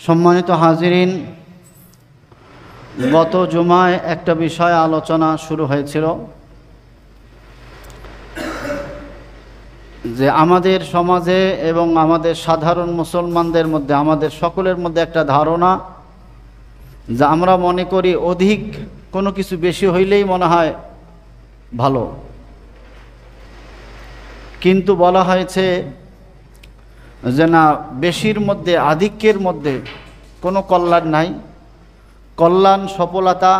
সম্মানিত হাজিরিন, গত জুমায় একটা বিষয়ে আলোচনা শুরু হয়েছিল যে আমাদের সমাজে এবং আমাদের সাধারণ মুসলমানদের মধ্যে, আমাদের সকলের মধ্যে একটা ধারণা যে আমরা মনে করি অধিক কোনো কিছু বেশি হইলেই মনে হয় ভালো। কিন্তু বলা হয়েছে যে না, বেশির মধ্যে, আধিক্যের মধ্যে কোনো কল্যাণ নাই। কল্যাণ, সফলতা,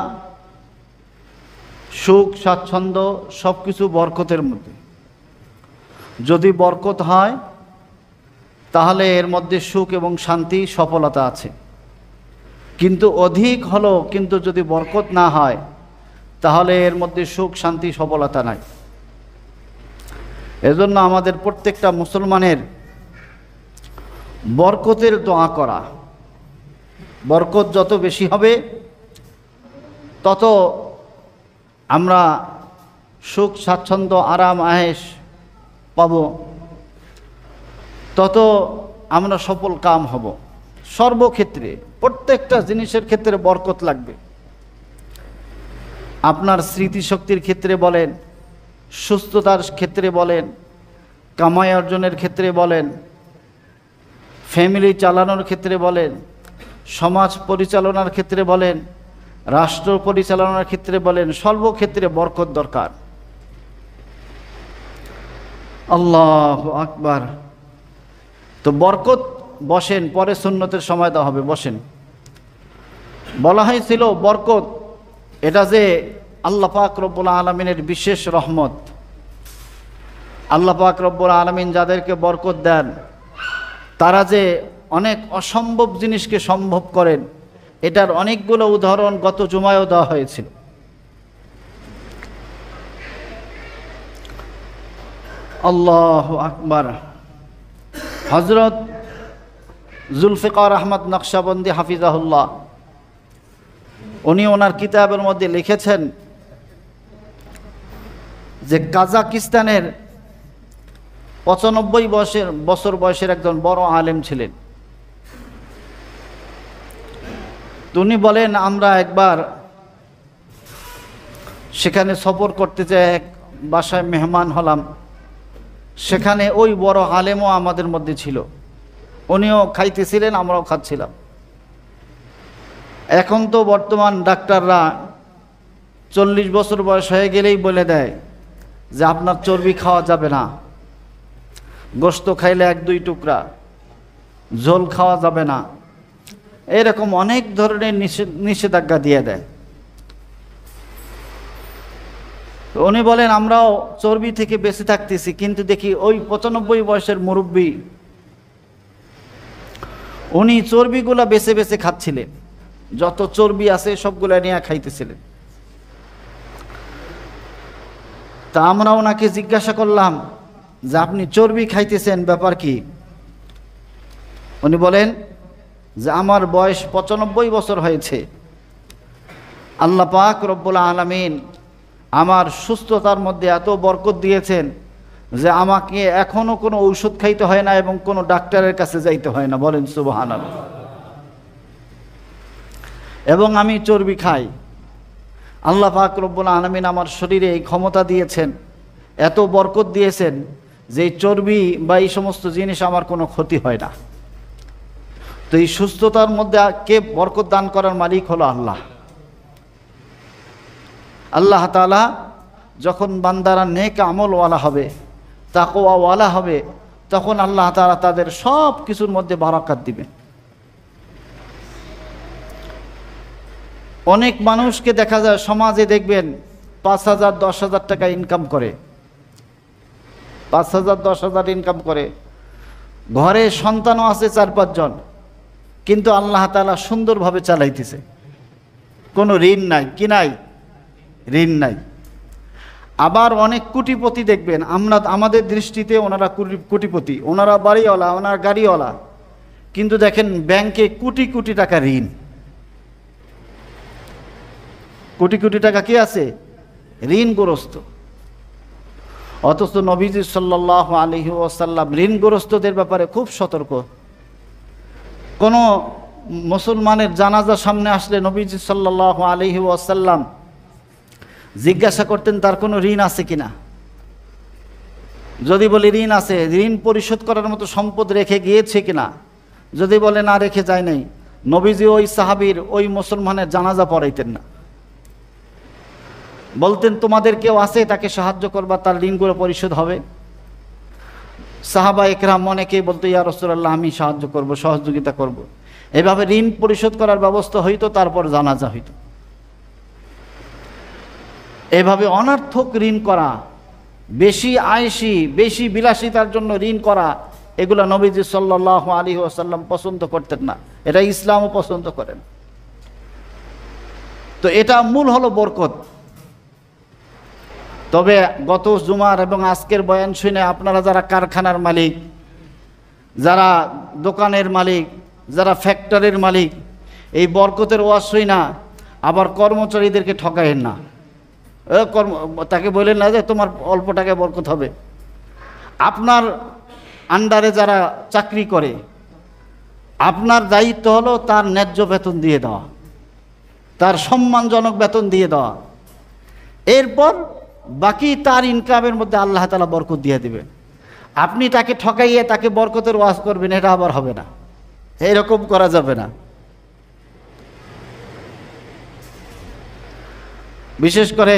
সুখ, স্বাচ্ছন্দ্য সব কিছু বরকতের মধ্যে। যদি বরকত হয় তাহলে এর মধ্যে সুখ এবং শান্তি, সফলতা আছে। কিন্তু অধিক হলো, কিন্তু যদি বরকত না হয় তাহলে এর মধ্যে সুখ, শান্তি, সফলতা নাই। এজন্য আমাদের প্রত্যেকটা মুসলমানের বরকতের দোয়া করা। বরকত যত বেশি হবে তত আমরা সুখ, স্বাচ্ছন্দ্য, আরাম, আয়েশ পাব, তত আমরা সফল কাম হব। সর্বক্ষেত্রে, প্রত্যেকটা জিনিসের ক্ষেত্রে বরকত লাগবে। আপনার স্মৃতিশক্তির ক্ষেত্রে বলেন, সুস্থতার ক্ষেত্রে বলেন, কামাই অর্জনের ক্ষেত্রে বলেন, ফ্যামিলি চালানোর ক্ষেত্রে বলেন, সমাজ পরিচালনার ক্ষেত্রে বলেন, রাষ্ট্র পরিচালনার ক্ষেত্রে বলেন, সর্বক্ষেত্রে বরকত দরকার। আল্লাহু আকবার। তো বরকত, বসেন, পরে সুন্নতের সময় দেওয়া হবে, বসেন। বলা হয়েছিল বরকত এটা যে আল্লাহ পাক রব্বুল আলামিনের বিশেষ রহমত। আল্লাহ পাক রব্বুল আলামিন যাদেরকে বরকত দেন তারা যে অনেক অসম্ভব জিনিসকে সম্ভব করেন, এটার অনেকগুলো উদাহরণ গত জুমায়ও দেওয়া হয়েছিল। আল্লাহু আকবার। হযরত জুলফিকার আহমদ নকশবন্দি হাফিজাহুল্লাহ, উনি ওনার কিতাবের মধ্যে লিখেছেন যে কাজাকিস্তানের 95 বছর বয়সের একজন বড় আলেম ছিলেন। উনি বলেন, আমরা একবার সেখানে সফর করতে যেয়ে এক বাসায় মেহমান হলাম। সেখানে ওই বড় আলেমও আমাদের মধ্যে ছিল। উনিও খাইতেছিলেন, আমরাও খাচ্ছিলাম। এখন তো বর্তমান ডাক্তাররা 40 বছর বয়স হয়ে গেলেই বলে দেয় যে আপনার চর্বি খাওয়া যাবে না, গোশত খাইলে 1-2 টুকরা, ঝোল খাওয়া যাবে না, এরকম অনেক ধরনের নিষেধাজ্ঞা দিয়ে দেয়। উনি বলেন, আমরাও চর্বি থেকে বেঁচে থাকতেছি, কিন্তু দেখি ওই 95 বয়সের মুরব্বী, উনি চর্বিগুলা বেছে বেছে খাচ্ছিলেন। যত চর্বি আছে সবগুলা নিয়ে খাইতেছিলেন। তা আমরা ওনাকে জিজ্ঞাসা করলাম যে আপনি চর্বি খাইতেছেন, ব্যাপার কি? উনি বলেন যে আমার বয়স 95 বছর হয়েছে। আল্লাহ পাক রব্বুল আলামিন আমার সুস্থতার মধ্যে এত বরকত দিয়েছেন যে আমাকে এখনো কোনো ঔষধ খাইতে হয় না এবং কোনো ডাক্তারের কাছে যাইতে হয় না। বলেন সুবহানাল্লাহ। এবং আমি চর্বি খাই। আল্লাহ পাক রব্বুল আলামিন আমার শরীরে এই ক্ষমতা দিয়েছেন, এত বরকত দিয়েছেন যে এই চর্বি বা এই সমস্ত জিনিস আমার কোনো ক্ষতি হয় না। তো এই সুস্থতার মধ্যে কে বরকত দান করার মালিক হলো আল্লাহ। আল্লাহ তাআলা যখন বান্দারা নেক আমলওয়ালা হবে, তাকওয়াওয়ালা হবে, তখন আল্লাহ তাআলা তাদের সব কিছুর মধ্যে বারাকাত দিবেন। অনেক মানুষকে দেখা যায় সমাজে, দেখবেন 5,000-10,000 টাকা ইনকাম করে, 5,000-10,000 ইনকাম করে, ঘরে সন্তানও আছে 4-5 জন, কিন্তু আল্লাহ তাআলা সুন্দরভাবে চালাইতেছে, কোনো ঋণ নাই। কি নাই? ঋণ নাই। আবার অনেক কোটিপতি দেখবেন, আমাদের দৃষ্টিতে ওনারা কোটিপতি, ওনারা বাড়িওয়ালা, ওনার গাড়িওয়ালা, কিন্তু দেখেন ব্যাংকে কোটি কোটি টাকা ঋণ। কোটি কোটি টাকা কি আছে? ঋণগ্রস্ত। অথচ নবীজি সাল্লাল্লাহু আলাইহি ওয়াসাল্লাম ঋণগ্রস্তদের ব্যাপারে খুব সতর্ক। কোনো মুসলমানের জানাজা সামনে আসলে নবীজি সাল্লাল্লাহু আলাইহি ওয়াসাল্লাম জিজ্ঞাসা করতেন তার কোনো ঋণ আছে কিনা। যদি বলে ঋণ আছে, ঋণ পরিশোধ করার মতো সম্পদ রেখে গিয়েছে কিনা। যদি বলে না রেখে যায় নাই, নবীজি ওই সাহাবীর ওই মুসলমানের জানাজা পড়াইতেন না। বলতেন তোমাদের কেউ আছে তাকে সাহায্য করবা, তার ঋণগুলো পরিশোধ হবে। সাহাবা একরাম অনেকেই বলতো ইয়া রাসূলুল্লাহ আমি সাহায্য করব, সহযোগিতা করব। এভাবে ঋণ পরিশোধ করার ব্যবস্থা হইতো, তারপর জানাজা হইত। এভাবে অনর্থক ঋণ করা, বেশি আয়েশি, বেশি বিলাসিতার জন্য ঋণ করা, এগুলো নবীজি সাল্লাল্লাহু আলাইহি ওয়াসাল্লাম পছন্দ করতেন না। এটা ইসলামও পছন্দ করেন। তো এটা মূল হলো বরকত। তবে গত জুমার এবং আজকের বয়ান শুনে আপনারা যারা কারখানার মালিক, যারা দোকানের মালিক, যারা ফ্যাক্টরির মালিক, এই বরকতের ওয়াজ শুই না আবার কর্মচারীদেরকে ঠকায়েন না। তাকে বললেন না যে তোমার অল্প টাকায় বরকত হবে। আপনার আন্ডারে যারা চাকরি করে, আপনার দায়িত্ব হলো তার ন্যায্য বেতন দিয়ে দেওয়া, তার সম্মানজনক বেতন দিয়ে দেওয়া। এরপর বাকি তার ইনকামের মধ্যে আল্লাহ তাআলা বরকত দিয়ে দিবেন। আপনি তাকে ঠকাইয়ে তাকে বরকতের ওয়াজ করবেন, এটা আবার হবে না, এরকম করা যাবে না। বিশেষ করে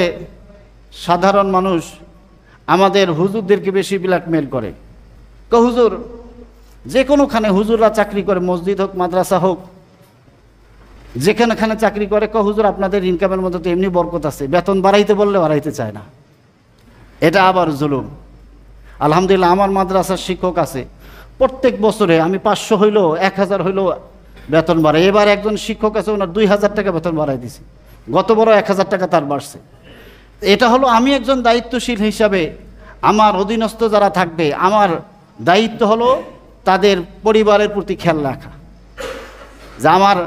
সাধারণ মানুষ আমাদের হুজুরদেরকে বেশি ব্ল্যাকমেল করে। হুজুর যে কোনোখানে হুজুররা চাকরি করে, মসজিদ হোক মাদ্রাসা হোক, যেখানেখানে চাকরি করে, হুজুর আপনাদের ইনকামের মধ্যে তো এমনি বরকত আছে, বেতন বাড়াইতে বললে বাড়াইতে চায় না। এটা আবার জুলুম। আলহামদুলিল্লাহ আমার মাদ্রাসার শিক্ষক আছে, প্রত্যেক বছরে আমি 500 হইলো 1000 হইলো বেতন বাড়াই। এবার একজন শিক্ষক আছে, ওনার 2000 টাকা বেতন বাড়াই দিছি, গত বড় 1000 টাকা তার বাড়ছে। এটা হলো আমি একজন দায়িত্বশীল হিসাবে আমার অধীনস্থ যারা থাকবে, আমার দায়িত্ব হলো তাদের পরিবারের প্রতি খেয়াল রাখা, যে আমার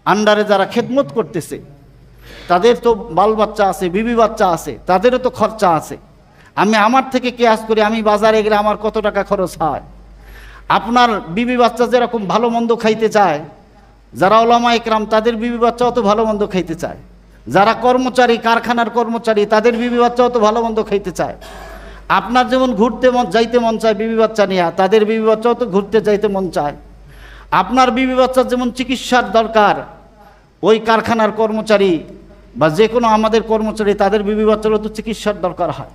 আন্ডারে যারা খেদমত করতেছে তাদের তো বাল বাচ্চা আছে, বিবি বাচ্চা আছে, তাদেরও তো খরচা আছে। আমি আমার থেকে কেয়াস করি, আমি বাজারে গেলে আমার কত টাকা খরচ হয়। আপনার বিবি বাচ্চা যেরকম ভালো মন্দ খাইতে চায়, যারা ওলামা ইকরাম তাদের বিবি বাচ্চাও তো ভালো মন্দ খাইতে চায়। যারা কর্মচারী, কারখানার কর্মচারী, তাদের বিবি বাচ্চাও তো ভালো মন্দ খাইতে চায়। আপনার যেমন ঘুরতে যাইতে মন চায় বিবি বাচ্চা নিয়ে, তাদের বিবি বাচ্চাও তো ঘুরতে যাইতে মন চায়। আপনার বিবি বাচ্চার যেমন চিকিৎসার দরকার, ওই কারখানার কর্মচারী বা যে কোনো আমাদের কর্মচারী, তাদের বিবি বাচ্চারও তো চিকিৎসার দরকার হয়।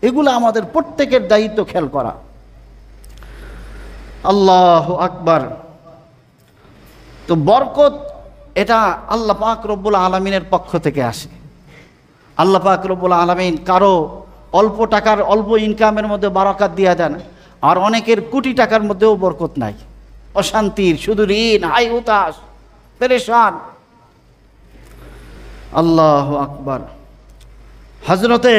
এগুলো আমাদের প্রত্যেকের দায়িত্ব খেয়াল করা। আল্লাহু আকবার। তো বরকত এটা আল্লাহ পাক রব্বুল আলামিনের পক্ষ থেকে আসে। আল্লাহ পাক রব্বুল আলামিন কারো অল্প টাকার, অল্প ইনকামের মধ্যে বারাকাত দিয়ে দেন, আর অনেকের কোটি টাকার মধ্যেও বরকত নাই, অশান্তির, শুধু ঋণ, হাই হুতাশ, পেরেশান। আল্লাহু আকবার। হযরতে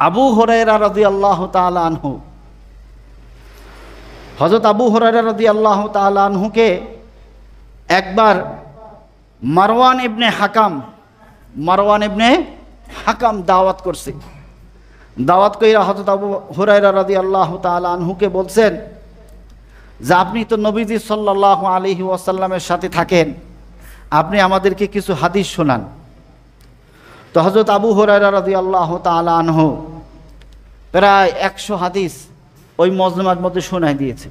আবু হুরায়রা রাদিয়াল্লাহু তাআলা আনহু, হযরত আবু হুরায়রা রাদিয়াল্লাহু তাআলা আনহুকে একবার মারওয়ান ইবনে হাকাম দাওয়াত করছে। দাওয়াত কইরা হযরত আবু হুরায়রা রাদিয়াল্লাহু তাআলা আনহুকে বলছেন যে আপনি তো নবীজি সাল্লাল্লাহু আলাইহি ওয়াসাল্লামের সাথে থাকেন, আপনি আমাদেরকে কিছু হাদিস শোনান। তো হযরত আবু হুরায়রা রাদিয়াল্লাহু তাআলা আনহু প্রায় 100 হাদিস ওই মজলিমার মধ্যে শোনায় দিয়েছে।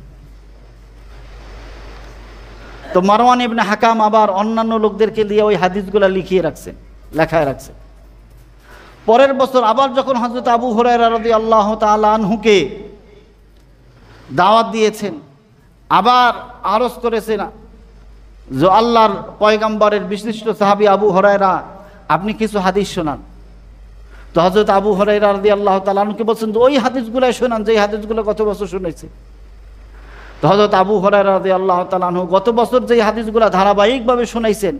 তো মারওয়ান ইবনে হাকাম আবার অন্যান্য লোকদেরকে দিয়ে ওই হাদিসগুলো লেখায় রাখছেন। পরের বছর আবার যখন হযরত আবু হুরায়রা রাদিয়াল্লাহু তাআলা আনহুকে দাওয়াত দিয়েছেন, আবার আরজ করেছেন যে আল্লাহর পয়গম্বরের বিশিষ্ট সাহাবী আবু হুরায়রা, আপনি কিছু হাদিস শোনান। তো হযরত আবু হুরায়রা রাদিয়াল্লাহু তাআলা আনহুকে বলছেন যে ওই হাদিসগুলো শোনান যে হাদিসগুলো গত বছর শুনেছি। তো হযরত আবু হুরায়রা রাদিয়াল্লাহু তাআলা আনহু গত বছর যে হাদিসগুলো ধারাবাহিকভাবে শোনাইছেন,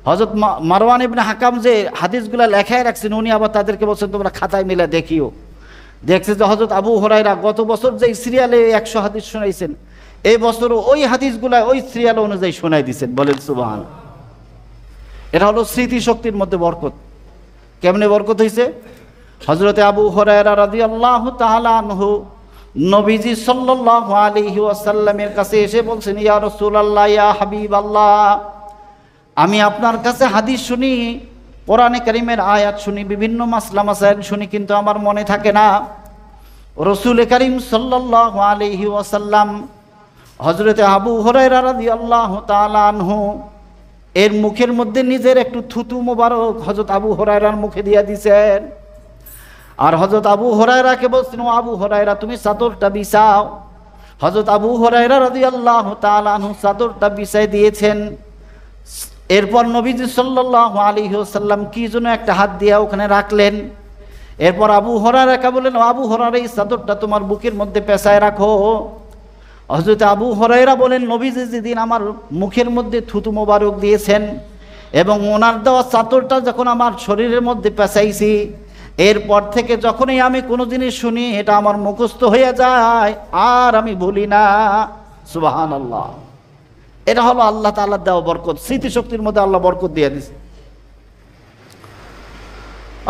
হযরত মারওয়ান ইবনে হাকাম যে হাদিসগুলো লেখায় রাখছেন, উনি আবার তাদেরকে বলছেন তোমরা খাতায় মিলে দেখিও। দেখছে যে হযরত আবু হুরায়রা গত বছর যে সিরিয়ালে 100 হাদিস শোনাইছেন, এই বছরও ওই হাদিসগুলো ওই সিরিয়াল অনুযায়ী শোনাই দিয়েছেন। বলেন সুবহানাল্লাহ। এটা হলো স্মৃতিশক্তির মধ্যে বরকত। কেমনে বরকত হয়েছে? হযরতে আবু হুরায়রা রাদিয়াল্লাহু তাআলা আনহু নবীজি সাল্লাল্লাহু আলাইহি ওয়াসাল্লামের কাছে এসে বলছেন, ইয়া রাসূলুল্লাহ, ইয়া হাবিবাল্লাহ, আমি আপনার কাছে হাদিস শুনি, কোরআনে কারীমের আয়াত শুনি, বিভিন্ন মাসলা মাসাইল শুনি, কিন্তু আমার মনে থাকে না। রাসূল করিম সাল্লাল্লাহু আলাইহি ওয়াসাল্লাম হযরতে আবু হুরায়রা রাদিয়াল্লাহু তাআলা আনহু এর মুখের মধ্যে নিজের একটু থুতু মোবারক হযরত আবু হুরায়রার মুখে দিয়ে দিয়েছেন। আর হযরত আবু হুরায়রাকে বলছেন, ও আবু হুরায়রা, তুমি চাদরটা বিছাও। হযরত আবু হুরায়রা রাদিয়াল্লাহু তাআলা আনহু চাদরটা বিছাই দিয়েছেন। এরপর নবীজি সাল্লাল্লাহু আলাইহি ওয়াসাল্লাম কি যেন একটা হাত দিয়ে ওখানে রাখলেন। এরপর আবু হুরায়রাকে বললেন, ও আবু হুরায়রা, এই চাদরটা তোমার বুকের মধ্যে পেঁচায় রাখো। হযরত আবু হুরায়রা বলেন, নবীজি যেদিন আমার মুখের মধ্যে থুতু মোবারক দিয়েছেন এবং ওনার দেওয়া চাদরটা যখন আমার শরীরের মধ্যে পেঁচাইছি, এরপর থেকে যখনই আমি কোনো জিনিস শুনি এটা আমার মুখস্থ হয়ে যায়, আর আমি ভুলি না। সুবহানাল্লাহ। এটা হলো আল্লাহ তাআলার দেওয়া বরকত। স্মৃতিশক্তির মধ্যে আল্লাহ বরকত দিয়ে দিয়েছে।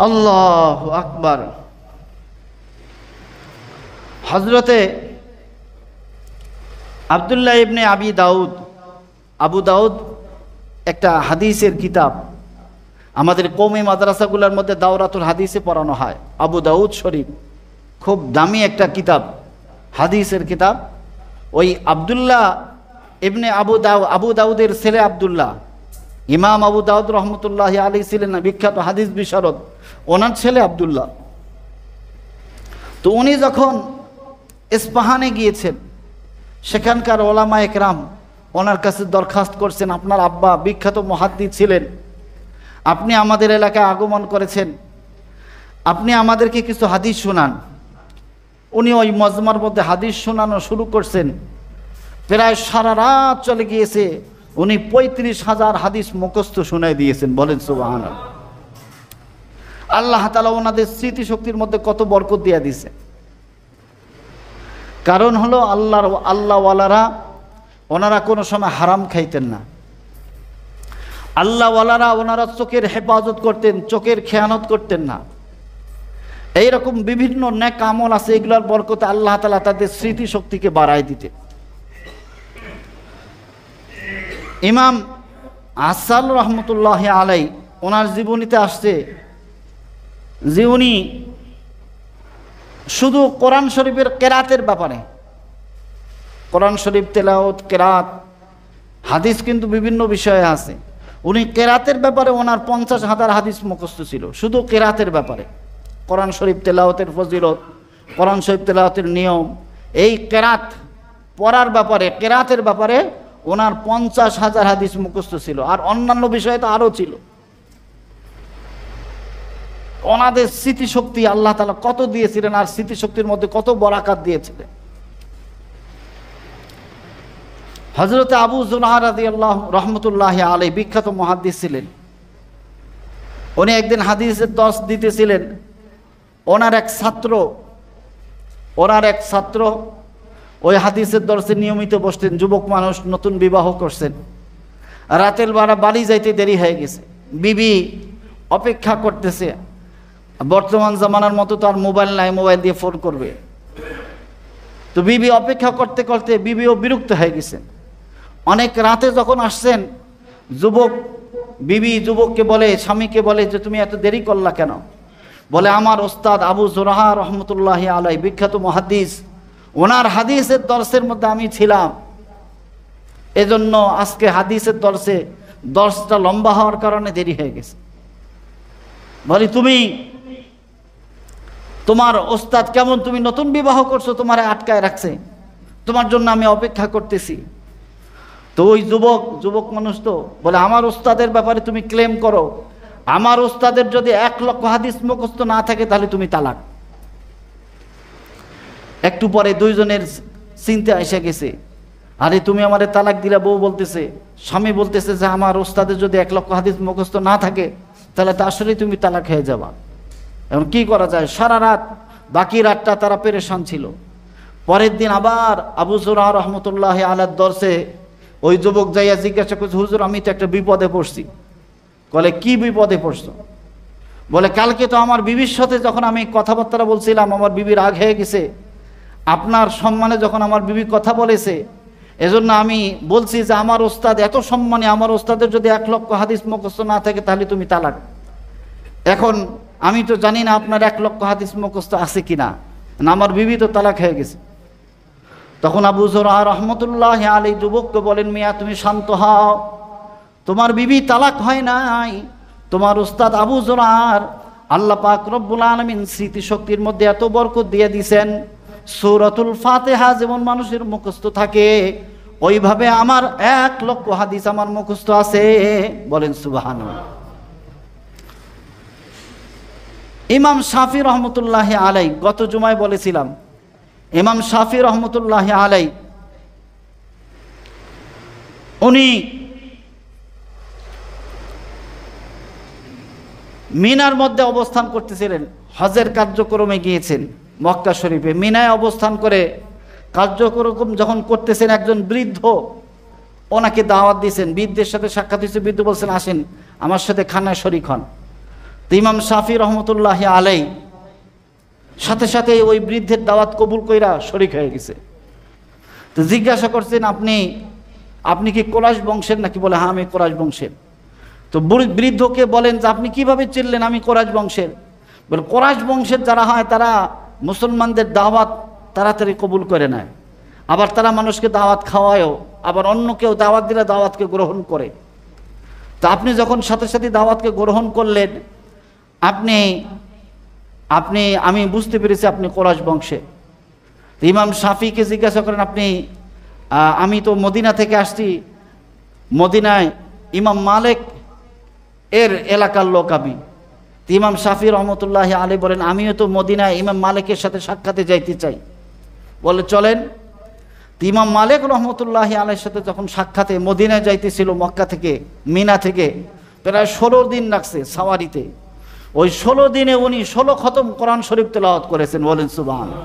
আল্লাহু আকবার। হযরতে আব্দুল্লাহ ইবনে আবু দাউদ একটা হাদিসের কিতাব, আমাদের কওমি মাদ্রাসাগুলোর মধ্যে দাওরাতুল হাদিসে পড়ানো হয়। আবু দাউদ শরীফ খুব দামি একটা কিতাব, হাদিসের কিতাব। ওই আব্দুল্লাহ ইবনে আবু দাউদের ছেলে আব্দুল্লাহ, ইমাম আবু দাউদ রহমতুল্লাহি আলাইহি ছিলেন না বিখ্যাত হাদিস বিশারদ, ওনার ছেলে আব্দুল্লাহ। তো উনি যখন ইস্পাহানে গিয়েছেন, সেখানকার ওলামা একরাম ওনার কাছে দরখাস্ত করছেন, আপনার আব্বা বিখ্যাত মুহাদ্দিস ছিলেন, আপনি আমাদের এলাকায় আগমন করেছেন, আপনি আমাদেরকে কিছু হাদিস শোনান। উনি ওই মজমার মধ্যে হাদিস শোনানো শুরু করছেন। প্রায় সারা রাত চলে গিয়েছে, উনি ৩৫,০০০ হাদিস মুখস্থ শুনাই দিয়েছেন। বলেন সুবহানাল্লাহ। আল্লাহ তাআলা ওনাদের স্মৃতিশক্তির মধ্যে কত বরকত দিয়ে দিয়েছে। কারণ হলো আল্লাহওয়ালারা ওনারা কোনো সময় হারাম খাইতেন না। আল্লাহওয়ালারা ওনারা চোখের হেফাজত করতেন, চোখের খেয়ানত করতেন না। এইরকম বিভিন্ন নেক আমল আছে, এগুলোর বরকতে আল্লাহ তাআলা তাদের স্মৃতিশক্তিকে বাড়ায় দিতেন। ইমাম আসাল রহমতুল্লাহ আলাই ওনার জীবনীতে আসছে যে উনি শুধু কোরআন শরীফের কেরাতের ব্যাপারে, কোরআন শরীফ তেলাওয়াত, কেরাত, হাদিস কিন্তু বিভিন্ন বিষয়ে আছে। উনি কেরাতের ব্যাপারে ওনার 50,000 হাদিস মুখস্থ ছিল, শুধু কেরাতের ব্যাপারে। কোরআন শরীফ তেলাওয়াতের ফজিলত, কোরআন শরীফ তেলাওয়াতের নিয়ম, এই কেরাত পড়ার ব্যাপারে, কেরাতের ব্যাপারে ওনার 50,000 হাদিস মুখস্থ ছিল। আর অন্যান্য বিষয়ে তো আরও ছিল। ওনাদের স্মৃতিশক্তি আল্লাহ তাআলা কত দিয়েছিলেন, আর স্মৃতিশক্তির মধ্যে কত বরাকাত দিয়েছিলেন। হযরতে আবু যুরআহ রাদিয়াল্লাহু রহমতুল্লাহি আলাইহি বিখ্যাত মুহাদ্দিস ছিলেন। উনি একদিন হাদিসের দর্স দিতেছিলেন। ওনার এক ছাত্র ওই হাদিসের দর্শে নিয়মিত বসতেন। যুবক মানুষ, নতুন বিবাহ করছেন, রাতের বেলা বাড়ি যাইতে দেরি হয়ে গেছে। বিবি অপেক্ষা করতেছে। বর্তমান জামানার মতো তো আর মোবাইল নাই, মোবাইল দিয়ে ফোন করবে। তো বিবি অপেক্ষা করতে করতে বিবিও বিরক্ত হয়ে গেছেন। অনেক রাতে যখন আসছেন, বিবি যুবককে বলে, স্বামীকে বলে যে তুমি এত দেরি করলা কেন? বলে, আমার ওস্তাদ আবু যুরআহ রহমতুল্লাহি আলাইহি বিখ্যাত মুহাদ্দিস, ওনার হাদিসের দর্শের মধ্যে আমি ছিলাম, এজন্য আজকে হাদিসের দর্শটা লম্বা হওয়ার কারণে দেরি হয়ে গেছে। বলি, তোমার ওস্তাদ কেমন, তুমি নতুন বিবাহ করছো, তোমারে আটকায় রাখছে, তোমার জন্য আমি অপেক্ষা করতেছি। তো ওই যুবক মানুষ তো বলে, আমার ওস্তাদের ব্যাপারে তুমি ক্লেম করো, আমার ওস্তাদের যদি 1,00,000 হাদিস মুখস্থ না থাকে তাহলে তুমি তালাক। একটু পরে দুইজনের চিন্তা এসে গেছে, আরে তুমি আমারে তালাক দিলা। বউ বলতেছে, স্বামী বলতেছে যে আমার ওস্তাদের যদি 1,00,000 হাদিস মুখস্থ না থাকে তাহলে তো আসলেই তুমি তালাক হয়ে যাবা। এখন কি করা যায়? সারা রাত, বাকি রাতটা তারা পেরেশান ছিল। পরের দিন আবার আবু যুরআহ রহমতুল্লাহি আলাইহির দর্শে ওই যুবক যাইয়া জিজ্ঞাসা করছে, হুজুর আমি তো একটা বিপদে পড়ছি। বলে, কি বিপদে পড়ছো? বলে, কালকে তো আমার বিবির সাথে যখন আমি কথাবার্তা বলছিলাম, আমার বিবি রাগ হয়ে গেছে, আপনার সম্মানে যখন আমার বিবি কথা বলেছে, এজন্য আমি বলছি যে আমার ওস্তাদ এত সম্মানী, আমার ওস্তাদের যদি 1 লক্ষ হাদিস মুখস্থ না থাকে তাহলে তুমি তালাক। এখন আমি তো জানি না আপনার 1 লক্ষ হাদিস মুখস্থ আছে কিনা, না আমার বিবি তো তালাক হয়ে গেছে। তখন আবু যুরআ রহমতুল্লাহ আলাইহি যুবককে বলেন, মিয়া তুমি শান্ত হও, তোমার বিবি তালাক হয় নাই, তোমার উস্তাদ আবু যুরআর আল্লাহ পাক রব্বুল আলামিন স্মৃতিশক্তির মধ্যে এত বরকত দিয়ে দিয়েছেন, সূরাতুল ফাতিহা যেমন মানুষের মুখস্থ থাকে ওইভাবে আমার 1 লক্ষ হাদিস আমার মুখস্থ আছে। বলেন সুবহানাল্লাহ। ইমাম শাফি রহমতুল্লাহ আলাই, গত জুমায় বলেছিলাম, ইমাম শাফি রহমতুল্লাহ আলাই উনি মিনার মধ্যে অবস্থান করতেছিলেন, হজের কার্যক্রমে গিয়েছেন মক্কা শরীফে। মিনায় অবস্থান করে কার্যক্রম যখন করতেছেন, একজন বৃদ্ধ ওনাকে দাওয়াত দিয়েছেন, বৃদ্ধের সাথে সাক্ষাৎ হয়েছে। বৃদ্ধ বলছেন, আসেন আমার সাথে খানায় শরীক হন। তো ইমাম শাফি রহমতুল্লাহ আলাই সাথে সাথে ওই বৃদ্ধের দাওয়াত কবুল কইরা শরীক হয়ে গেছে। তো জিজ্ঞাসা করছেন, আপনি কি কোরাইশ বংশের নাকি? বলে, হ্যাঁ আমি কোরাইশ বংশের। তো বৃদ্ধকে বলেন যে আপনি কিভাবে চিনলেন আমি কোরাইশ বংশের? বলে, কোরাইশ বংশের যারা হয় তারা মুসলমানদের দাওয়াত তাড়াতাড়ি কবুল করে নেয়, আবার তারা মানুষকে দাওয়াত খাওয়ায়ও, আবার অন্য কেউ দাওয়াত দিলে দাওয়াতকে গ্রহণ করে। তা আপনি যখন সাথে সাথে দাওয়াতকে গ্রহণ করলেন, আমি বুঝতে পেরেছি আপনি কোরাইশ বংশে। ইমাম শাফিকে জিজ্ঞাসা করেন, আমি তো মদিনা থেকে আসছি, মদিনায় ইমাম মালিক এর এলাকার লোক আমি। ইমাম শাফি রহমতুল্লাহ আলী বলেন, আমিও তো মদিনায় ইমাম মালিকের সাথে সাক্ষাতে যাইতে চাই। বলে, চলেন। ইমাম মালিক রহমতুল্লাহ আলীর সাথে যখন সাক্ষাতে মদিনায় যাইতেছিল, মক্কা থেকে মিনা থেকে প্রায় 16 দিন লাগছে সাওয়ারিতে। ওই 16 দিনে উনি 16 খতম কোরআন শরীফ তেলাওয়াত করেছেন। বলেন সুবহানাল্লাহ।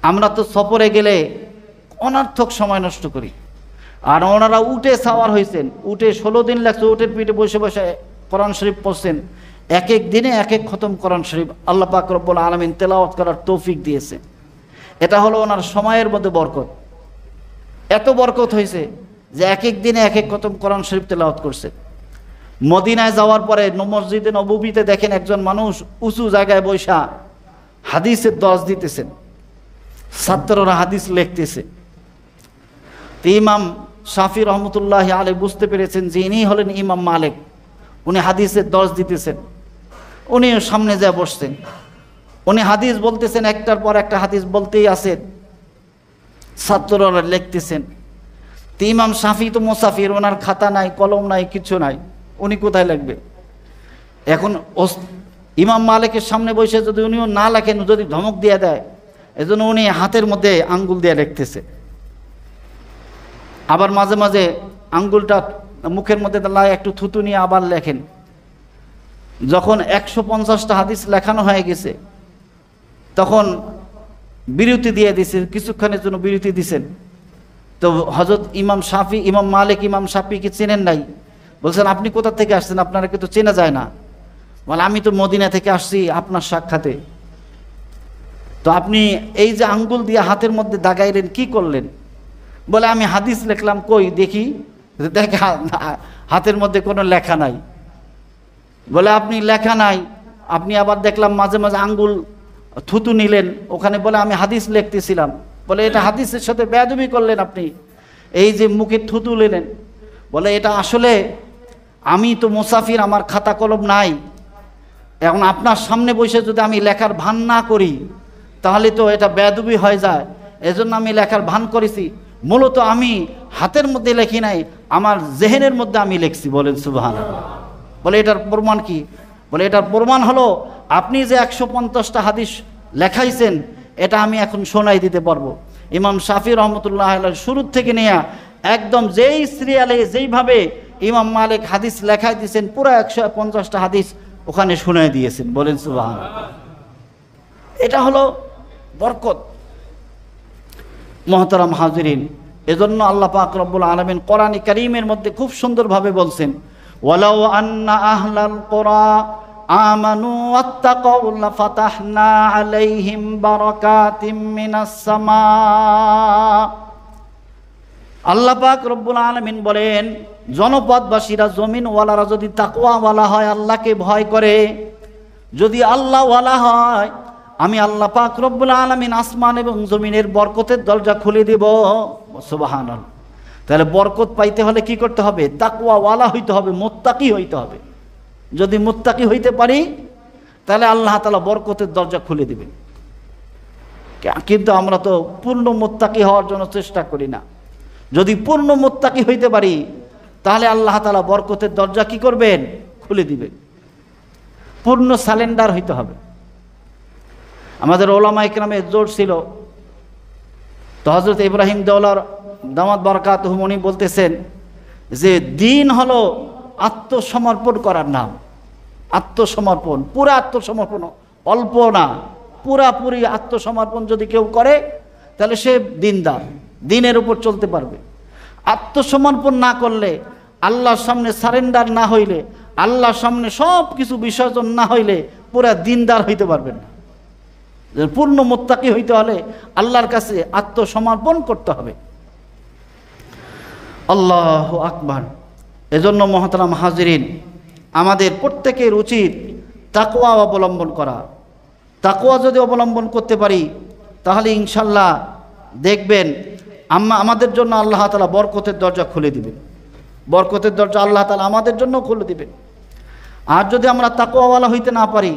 আমরা তো সফরে গেলে অনর্থক সময় নষ্ট করি, আর ওনারা উঠে সাওয়ার হয়েছেন, উঠে 16 দিন লাগছে, উঠের পিঠে বসে বসে কোরআন শরীফ পড়ছেন। এক এক দিনে এক এক খতম কোরআন শরীফ আল্লাহ পাক রব্বুল আলামিন তেলাওয়াত করার তৌফিক দিয়েছে। এটা হলো ওনার সময়ের মধ্যে বরকত। এত বরকত হয়েছে যে এক এক দিনে এক এক খতম কোরআন শরীফ তেলাওয়াত করছে। মদিনায় যাওয়ার পরে মসজিদে নববীতে দেখেন একজন মানুষ উঁচু জায়গায় বৈশা হাদিসের দর্স দিতেছেন, ছাত্ররা হাদিস লিখতেছে। ইমাম শাফি রহমতুল্লাহ আলী বুঝতে পেরেছেন যে ইনি হলেন ইমাম মালিক, উনি হাদিসের দর্স দিতেছেন। উনি সামনে যা বসছেন, উনি হাদিস বলতেছেন, একটার পর একটা হাদিস বলতেই আছেন, ছাত্ররা লিখতেছেন। তো ইমাম শাফি তো মুসাফির, ওনার খাতা নাই, কলম নাই, কিছু নাই, উনি কোথায় লিখবে? এখন ইমাম মালিকের সামনে বসে যদি উনিও না লেখেন, যদি ধমক দিয়ে দেয়, এজন্য উনি হাতের মধ্যে আঙ্গুল দিয়ে লিখতেছে। আবার মাঝে মাঝে আঙ্গুলটা মুখের মধ্যে দাঁড়ায় একটু থুতু নিয়ে আবার লেখেন। যখন 150টা হাদিস লেখানো হয়ে গেছে, তখন বিরতি দিয়ে দিছে, কিছুক্ষণের জন্য বিরতি দিছেন। তো হযরত ইমাম শাফি, ইমাম মালিক ইমাম শাফিকে চেনেন নাই। বলছেন, আপনি কোথা থেকে আসছেন? আপনাকে তো চেনা যায় না। বলে, আমি তো মদিনা থেকে আসছি আপনার সাক্ষাতে। তো আপনি এই যে আঙ্গুল দিয়ে হাতের মধ্যে দাগাইলেন, কি করলেন? বলে, আমি হাদিস লিখলাম। কই দেখি। দেখে হাতের মধ্যে কোনো লেখা নাই। বলে, আপনি লেখা নাই, আপনি আবার দেখলাম মাঝে মাঝে আঙ্গুল থুতু নিলেন ওখানে। বলে, আমি হাদিস লিখতেছিলাম। বলে, এটা হাদিসের সাথে বেয়াদবি করলেন আপনি, এই যে মুখে থুতু নিলেন। বলে, এটা আসলে আমি তো মুসাফির, আমার খাতা কলম নাই। এখন আপনার সামনে বসে যদি আমি লেখার ভান না করি তাহলে তো এটা বেয়াদবি হয়ে যায়, এজন্য আমি লেখার ভান করেছি। মূলত আমি হাতের মধ্যে লেখি নাই, আমার জেহেনের মধ্যে আমি লিখছি। বলেন সুবহানাল্লাহ। বলে, এটার প্রমাণ কি? বলে, এটার প্রমাণ হলো আপনি যে 150টা হাদিস লেখাইছেন, এটা আমি এখন শোনাই দিতে পারবো। ইমাম শাফি রহমতুল্লাহ আলাইহি শুরু থেকে নিয়ে একদম যেই সিরিয়ালে যেইভাবে ইমাম মালিক হাদিস লেখাই দিয়েছেন, পুরো 150টা হাদিস ওখানে শোনাই দিয়েছেন। বলেন সুবহানাল্লাহ। এটা হলো বরকত। মুহতারাম হাজিরিন, এজন্য আল্লাহ পাক রব্বুল আলামিন কোরআনে কারীমের মধ্যে খুব সুন্দরভাবে বলছেন, ওয়ালাউ আন্না আহলাল কুরা আমানু ওয়াত্তাকাউ লাফাতাহনা আলাইহিম বারাকাতিম মিনাস সামা। আল্লাহ পাক রব্বুল আলামিন বলেন, জনপদবাসীরা, জমিনওয়ালারা যদি তাকওয়াওয়ালা হয়, আল্লাহকে ভয় করে, যদি আল্লাহওয়ালা হয়, আমি আল্লাহ পাক রব্বুল আলামিন আসমান এবং জমিনের বরকতের দরজা খুলে দেব। সুবহানাল্লাহ। তাহলে বরকত পাইতে হলে কি করতে হবে? তাকওয়াওয়ালা হইতে হবে, মুত্তাকি হইতে হবে। যদি মুত্তাকি হইতে পারি তাহলে আল্লাহ তাআলা বরকতের দরজা খুলে দিবেন। কিন্তু আমরা তো পূর্ণ মুত্তাকি হওয়ার জন্য চেষ্টা করি না। যদি পূর্ণ মুত্তাকি হইতে পারি তাহলে আল্লাহ তাআলা বরকতের দরজা কি করবেন? খুলে দিবেন। পূর্ণ সালেন্ডার হইতে হবে। আমাদের ওলামা ইকরামের জোর ছিল। তো হযরত ইব্রাহিম দেওলার দামাত বারাকাতুহু উনি বলতেছেন যে দিন হলো আত্মসমর্পণ করার নাম। আত্মসমর্পণ, পুরা আত্মসমর্পণ, অল্প না, পুরাপুরি আত্মসমর্পণ যদি কেউ করে তাহলে সে দিনদার, দিনের উপর চলতে পারবে। আত্মসমর্পণ না করলে, আল্লাহর সামনে সারেন্ডার না হইলে, আল্লাহর সামনে সব কিছু বিসর্জন না হইলে পুরা দিনদার হইতে পারবেন না। পূর্ণ মুত্তাকি হইতে হলে আল্লাহর কাছে আত্মসমর্পণ করতে হবে। আল্লাহু আকবার। এজন্য মহতারাম হাজিরিন, আমাদের প্রত্যেকের উচিত তাকওয়া অবলম্বন করা। তাকওয়া যদি অবলম্বন করতে পারি তাহলে ইনশাল্লাহ দেখবেন আমাদের জন্য আল্লাহ তাআলা বরকতের দরজা খুলে দিবেন। বরকতের দরজা আল্লাহ তাআলা আমাদের জন্য খুলে দিবেন। আর যদি আমরা তাকওয়াওয়ালা হইতে না পারি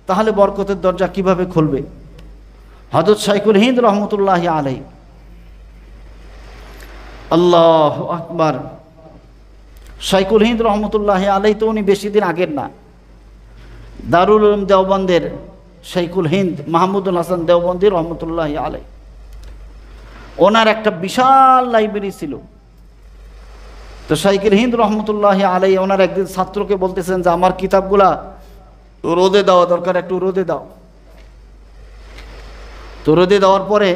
তাহলে বরকতের দরজা কিভাবে খুলবে? হযরত শাইখুল হিন্দ রহমতুল্লাহি আলাইহি, আল্লাহু আকবার। শাইখুল হিন্দ রহমতুল্লাহি আলাইহি তো উনি বেশি দিন আগের না, দারুল উলুম দেওবন্দের শাইখুল হিন্দ মাহমুদুল হাসান দেওবন্দি রহমতুল্লাহি আলাইহি, ওনার একটা বিশাল লাইব্রেরি ছিল। তো শাইখুল হিন্দ রহমতুল্লাহি আলাইহি ওনার একদিন ছাত্রকে বলতেছেন যে আমার কিতাবগুলা রোদে দেওয়া দরকার, একটু রোদে দাও। তো রোদে দেওয়ার পরে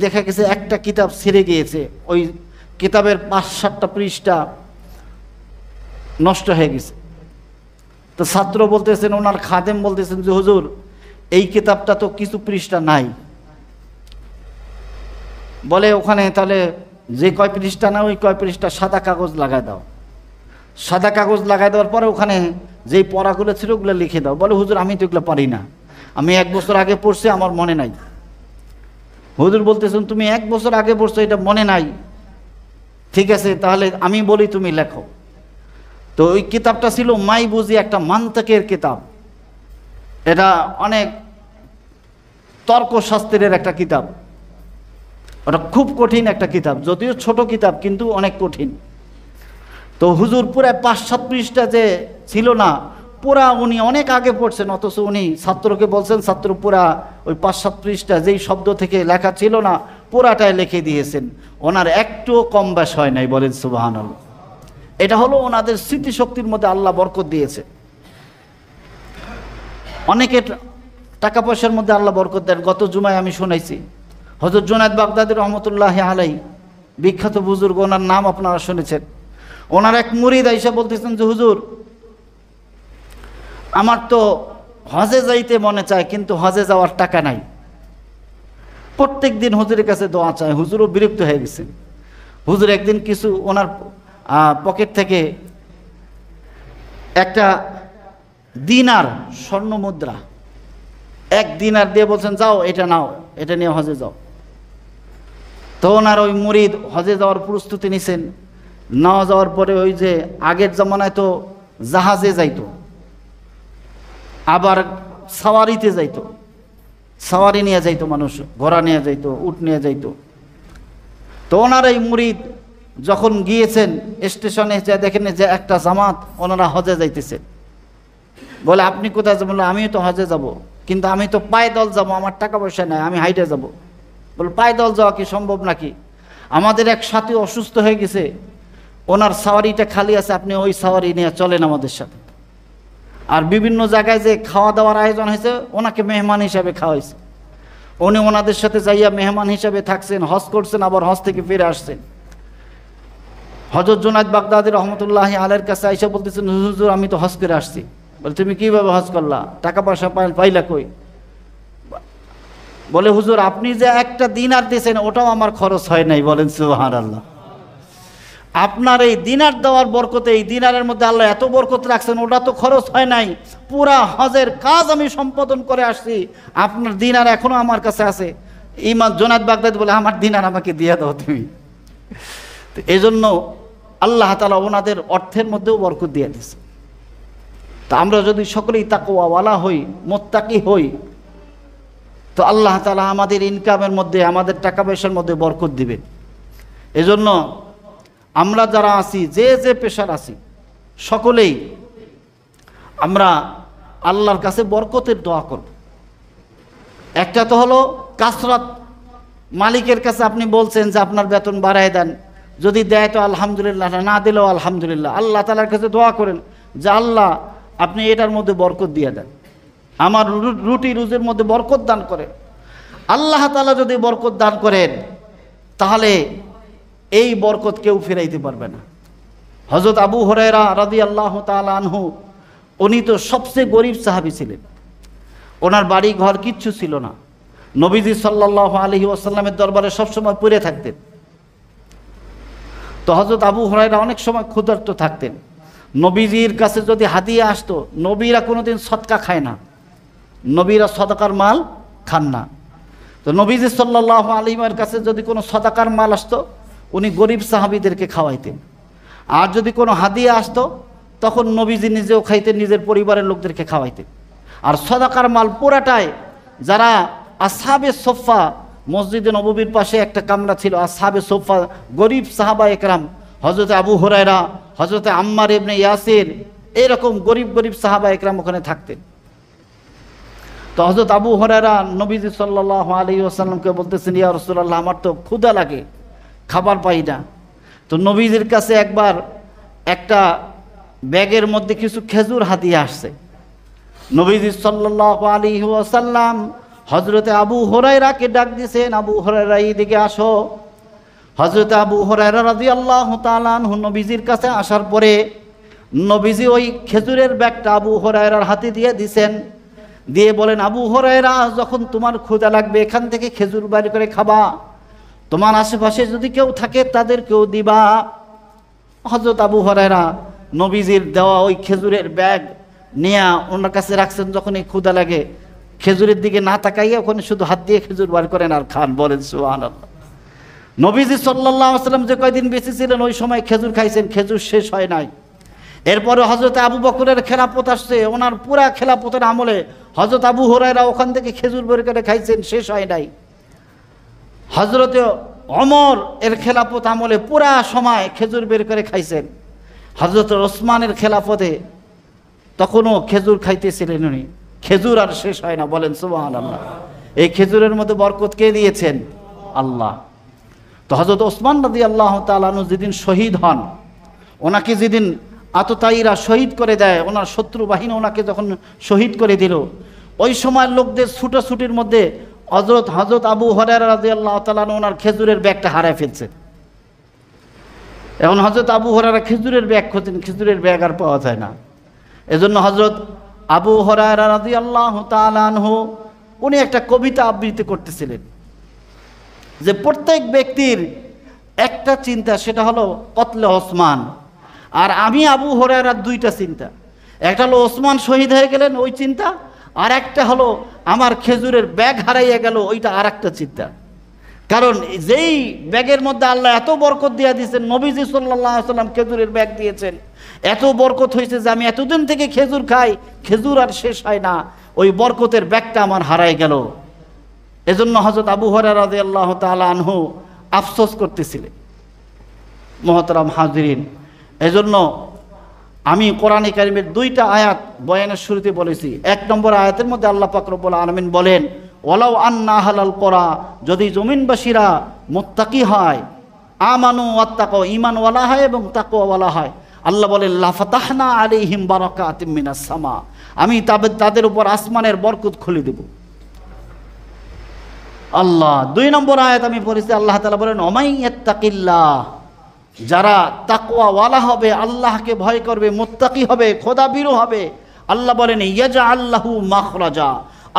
দেখা গেছে একটা কিতাব ছিঁড়ে গিয়েছে, ওই কিতাবের ৫-৭টা পৃষ্ঠা নষ্ট হয়ে গেছে। তো ছাত্র বলতেছেন, ওনার খাদেম বলতেছেন যে হুজুর এই কিতাবটা তো কিছু পৃষ্ঠা নাই। বলে ওখানে তাহলে যে কয় পৃষ্ঠা না ওই কয় পৃষ্ঠা সাদা কাগজ লাগায় দাও। সাদা কাগজ লাগাই দেওয়ার পরে ওখানে যেই পড়াগুলো ছিল ওগুলো লিখে দাও। বলে হুজুর আমি তো এগুলো পারি না, আমি 1 বছর আগে পড়ছি, আমার মনে নাই। হুজুর বলতেছেন তুমি 1 বছর আগে পড়ছো, এটা মনে নাই, ঠিক আছে তাহলে আমি বলি তুমি লেখো। তো ওই কিতাবটা ছিল মাই বুঝি একটা মান্তাকের কিতাব। এটা অনেক তর্কশাস্ত্রের একটা কিতাব, ওটা খুব কঠিন একটা কিতাব, যদিও ছোট কিতাব কিন্তু অনেক কঠিন। তো হুজুর পুরা ৫-৭ পৃষ্ঠা যে ছিল না, পুরা উনি অনেক আগে পড়ছেন, অথচ উনি ছাত্রকে বলছেন, ছাত্র পুরা ওই ৫-৭ পৃষ্ঠা যেই শব্দ থেকে লেখা ছিল না পুরাটাই লিখে দিয়েছেন। ওনার একটুও কম বেশ হয় নাই, বলেন সুবহানাল্লাহ। এটা হলো ওনাদের স্মৃতিশক্তির মধ্যে আল্লাহ বরকত দিয়েছে। অনেকের টাকা পয়সার মধ্যে আল্লাহ বরকত দেন। গত জুমায় আমি শুনাইছি হযরত জুনায়েদ বাগদাদী রহমতুল্লাহি আলাইহি, বিখ্যাত বুজুর্গ, ওনার নাম আপনারা শুনেছেন। ওনার এক মুরিদ আইসা বলতেছেন যে হুজুর আমার তো হজে যাইতে মনে চায় কিন্তু হজে যাওয়ার টাকা নাই। প্রত্যেক দিন হুজুরের কাছে দোয়া চায়। হুজুরও বিরক্ত হয়ে গেছেন। হুজুর একদিন কিছু ওনার পকেট থেকে একটা দিনার, স্বর্ণ মুদ্রা 1 দিনার দিয়ে বলছেন যাও এটা নাও, এটা নিয়ে হজে যাও। তো ওনার ওই মুরিদ হজে যাওয়ার প্রস্তুতি নিছেন। না যাওয়ার পরে ওই যে আগের জামানায় তো জাহাজে যাইতো, আবার সাওয়ারিতে যাইতো, সাওয়ারি নিয়ে যাইতো, মানুষ ঘোড়া নিয়ে যাইতো, উট নিয়ে যাইতো। তো ওনার এই মুরিদ যখন গিয়েছেন স্টেশনে যে দেখেন যে একটা জামাত ওনারা হজে যাইতেছে। বলে আপনি কোথায় যাবেন? বলে আমিও তো হজে যাব, কিন্তু আমি তো পায়দল যাব, আমার টাকা পয়সা নাই, আমি হাইটে যাব। বলে পায়দল যাওয়া কি সম্ভব নাকি? আমাদের এক সাথী অসুস্থ হয়ে গেছে, ওনার সাওয়ারিটা খালি আছে, আপনি ওই সাওয়ারি নিয়ে চলেন আমাদের সাথে। আর বিভিন্ন জায়গায় যে খাওয়া দাওয়ার আয়োজন হয়েছে ওনাকে মেহমান হিসাবে খাওয়াইছে। উনি ওনাদের সাথে যাইয়া মেহমান হিসাবে থাকছেন, হজ করছেন, আবার হজ থেকে ফিরে আসছেন। হযরত জুনায়েদ বাগদাদী রহমতুল্লাহি আলাইহির কাছে আইসা বলতেছেন হুজুর আমি তো হজ করে আসছি, বলে তুমি কীভাবে হজ করলা, টাকা পয়সা পাইলা কই? বলে হুজুর আপনি যে একটা দিনার দিয়েছেন ওটাও আমার খরচ হয় নাই। বলেন সুবহানাল্লাহ। আপনার এই দিনার দেওয়ার বরকতে, এই দিনারের মধ্যে আল্লাহ এত বরকত রাখছেন, ওটা তো খরচ হয় নাই। পুরা হজের কাজ আমি সম্পাদন করে আসছি, আপনার দিনার এখনো আমার কাছে আছে। ইমাম জোনায়েদ বাগদাদি বলে আমার দিনার আমাকে দিয়ে দাও তুমি। তো এই জন্য আল্লাহ তাআলা ওনাদের অর্থের মধ্যেও বরকত দিয়ে দিয়েছে। তা আমরা যদি সকলেই তাকওয়াওয়ালা হই, মুত্তাকি হই, তো আল্লাহ তাআলা আমাদের ইনকামের মধ্যে, আমাদের টাকা পয়সার মধ্যে বরকত দিবেন। এজন্য আমরা যারা আছি, যে যে পেশার আছি, সকলেই আমরা আল্লাহর কাছে বরকতের দোয়া করব। একটা তো হলো কাসরাত, মালিকের কাছে আপনি বলছেন যে আপনার বেতন বাড়ায় দেন, যদি দেয় তো আলহামদুলিল্লাহ, না দিলেও আলহামদুলিল্লাহ। আল্লাহ তাআলার কাছে দোয়া করেন যে আল্লাহ আপনি এটার মধ্যে বরকত দিয়ে দেন, আমার রুটি রুজির মধ্যে বরকত দান করেন। আল্লাহ তাআলা যদি বরকত দান করেন তাহলে এই বরকত কেউ ফেরাইতে পারবে না। হযরত আবু হুরায়রা রাদিয়াল্লাহু তাআলা আনহু, উনি তো সবচেয়ে গরিব সাহাবী ছিলেন। ওনার বাড়ি ঘর কিচ্ছু ছিল না। নবীজি সাল্লাল্লাহু আলাইহি ওয়াসাল্লামের দরবারে সবসময় পড়ে থাকতেন। তো হযরত আবু হুরায়রা অনেক সময় ক্ষুধার্ত থাকতেন। নবীজির কাছে যদি হাদিয়া আসতো, নবীরা কোনোদিন সদকা খায় না, নবীরা সদকার মাল খান না। তো নবীজি সাল্লাল্লাহু আলাইহি ওয়াসাল্লামের কাছে যদি কোনো সদকার মাল আসতো, উনি গরিব সাহাবীদেরকে খাওয়াইতেন। আর যদি কোনো হাদিয়া আসতো, তখন নবীজি নিজেও খাইতেন, নিজের পরিবারের লোকদেরকে খাওয়াইতেন। আর সদকার মাল পুরাটাই যারা আসহাবে সোফা, মসজিদে নববীর পাশে একটা কামরা ছিল, আসহাবে সোফা, গরিব সাহাবা একরাম, হযরত আবু হুরায়রা, হযরত আম্মার ইবনে ইয়াসির, এরকম গরিব গরিব সাহাবা একরাম ওখানে থাকতেন। তো হযরত আবু হুরায়রা নবীজি সাল্লাল্লাহু আলাইহি ওয়াসাল্লামকে বলতেছেন, ইয়া রাসূলুল্লাহ আমার তো ক্ষুধা লাগে, খাবার পাই না। তো নবীজির কাছে একবার একটা ব্যাগের মধ্যে কিছু খেজুর হাদিয়া আসছে। নবীজি সাল্লাল্লাহু আলাইহি ওয়াসাল্লাম হযরতে আবু হুরায়রাকে ডাক দিয়েছেন, আবু হুরায়রা এইদিকে আসো। হযরতে আবু হুরায়রা রাদিয়াল্লাহু তাআলা আনহু নবীজির কাছে আসার পরে নবীজি ওই খেজুরের ব্যাগটা আবু হুরায়রার হাতে দিয়ে দিয়েছেন, দিয়ে বলেন, আবু হুরায়রা যখন তোমার ক্ষুধা লাগবে এখান থেকে খেজুর বের করে খাবা, তোমার আশেপাশে যদি কেউ থাকে তাদেরকেও দিবা। হযরত আবু হুরায়রা নবীজির দেওয়া ওই খেজুরের ব্যাগ নিয়ে ওনার কাছে রাখছেন। যখন এই ক্ষুধা লাগে খেজুরের দিকে না তাকাইয়া ওখানে শুধু হাত দিয়ে খেজুর বার করেন আর খান। বলেন সুবহানাল্লাহ। নবীজি সাল্লাল্লাহু আলাইহি ওয়াসাল্লাম যে কয়দিন বেঁচে ছিলেন ওই সময় খেজুর খাইছেন, খেজুর শেষ হয় নাই। এরপরে হযরত আবু বকরের খেলাফত আসছে, ওনার পুরা খেলাফতের আমলে হযরত আবু হুরায়রা ওখান থেকে খেজুর বের করে খাইছেন, শেষ হয় নাই। হযরতে ওমর এর খেলাফত আমলে পুরা সময় খেজুর বের করে খাইছেন। হযরত ওসমানের খেলাফতে তখনও খেজুর খাইতেছিলেন উনি, খেজুর আর শেষ হয় না। বলেন সুবহানাল্লাহ। এই খেজুরের মধ্যে বরকত কে দিয়েছেন? আল্লাহ। তো হযরত ওসমান রাদিয়াল্লাহু তাআলা আনহু যেদিন শহীদ হন, ওনাকে যেদিন আততায়ীরা শহীদ করে দেয়, ওনার শত্রু বাহিনী ওনাকে যখন শহীদ করে দিল, ওই সময়ের লোকদের ছুটোছুটির মধ্যে হযরত আবু হুরায়রা রাদিয়াল্লাহু তাআলা আনহু ওনার খেজুরের ব্যাগটা হারায় ফেলছে। এখন হযরত আবু হুরায়রা খেজুরের ব্যাগ খোঁজেন, খেজুরের ব্যাগ আর পাওয়া যায় না। এজন্য হযরত আবু হুরায়রা রাদিয়াল্লাহু তাআলা আনহু উনি একটা কবিতা আবৃত্তি করতেছিলেন যে প্রত্যেক ব্যক্তির একটা চিন্তা, সেটা হলো কতলে ওসমান। আর আমি আবু হুরায়রার দুইটা চিন্তা, একটা হলো ওসমান শহীদ হয়ে গেলেন ওই চিন্তা, আর একটা হলো আমার খেজুরের ব্যাগ হারাইয়া গেল ওইটা আর একটা চিন্তা। কারণ যেই ব্যাগের মধ্যে আল্লাহ এত বরকত দিয়ে দিয়েছেন, নবীজি সাল্লাল্লাহু আলাইহি ওয়াসাল্লাম খেজুরের ব্যাগ দিয়েছেন, এত বরকত হয়েছে যে আমি এতদিন থেকে খেজুর খাই, খেজুর আর শেষ হয় না, ওই বরকতের ব্যাগটা আমার হারাই গেল। এজন্য হযরত আবু হুরায়রা রাদিয়াল্লাহু তাআলা আনহু আফসোস করতেছিলেন। মুহতারাম হাজিরিন, এজন্য আমি কোরআনে কারিমের দুইটা আয়াত বয়ানের শুরুতে বলেছি। এক নম্বর আয়াতের মধ্যে আল্লাহ পাক রব্বুল আলামিন বলেন, ওয়ালাউ আন্না আহলাল কোরা, যদি জমিনবাসীরা মুত্তাকি হয়, আমানু ওয়াত্তাকাও, ঈমানওয়ালা হয় এবং তাকওয়াওয়ালা হয়, আল্লাহ বলেন লাফাতাহনা আলাইহিম বারাকাতিম মিনাস সামা, আমি তাদের উপর আসমানের বরকত খুলে দেব। আল্লাহ। দুই নম্বর আয়াত আমি পড়েছি, আল্লাহ তাআলা বলেন ওমাই ইয়াত্তাকিল্লাহ, যারা তাকওয়াওয়ালা হবে, আল্লাহকে ভয় করবে, মুত্তাকি হবে, খোদাভীরু হবে, আল্লাহ বলেন ইয়াজআল্লাহু মাখরাজা,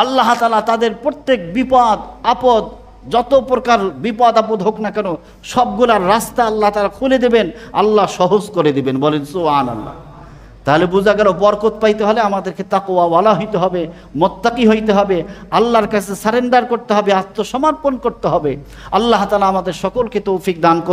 আল্লাহ তাআলা তাদের প্রত্যেক বিপদ আপদ, যত প্রকার বিপদ আপদ হোক না কেন, সবগুলার রাস্তা আল্লাহ তাআলা খুলে দেবেন, আল্লাহ সহজ করে দিবেন। বলেন সুবহানাল্লাহ। তাহলে বোঝা গেল বরকত পাইতে হলে আমাদেরকে তাকওয়াওয়ালা হইতে হবে, মুত্তাকি হইতে হবে, আল্লাহর কাছে সারেন্ডার করতে হবে, আত্মসমর্পণ করতে হবে। আল্লাহ তাআলা আমাদের সকলকে তৌফিক দান করুন।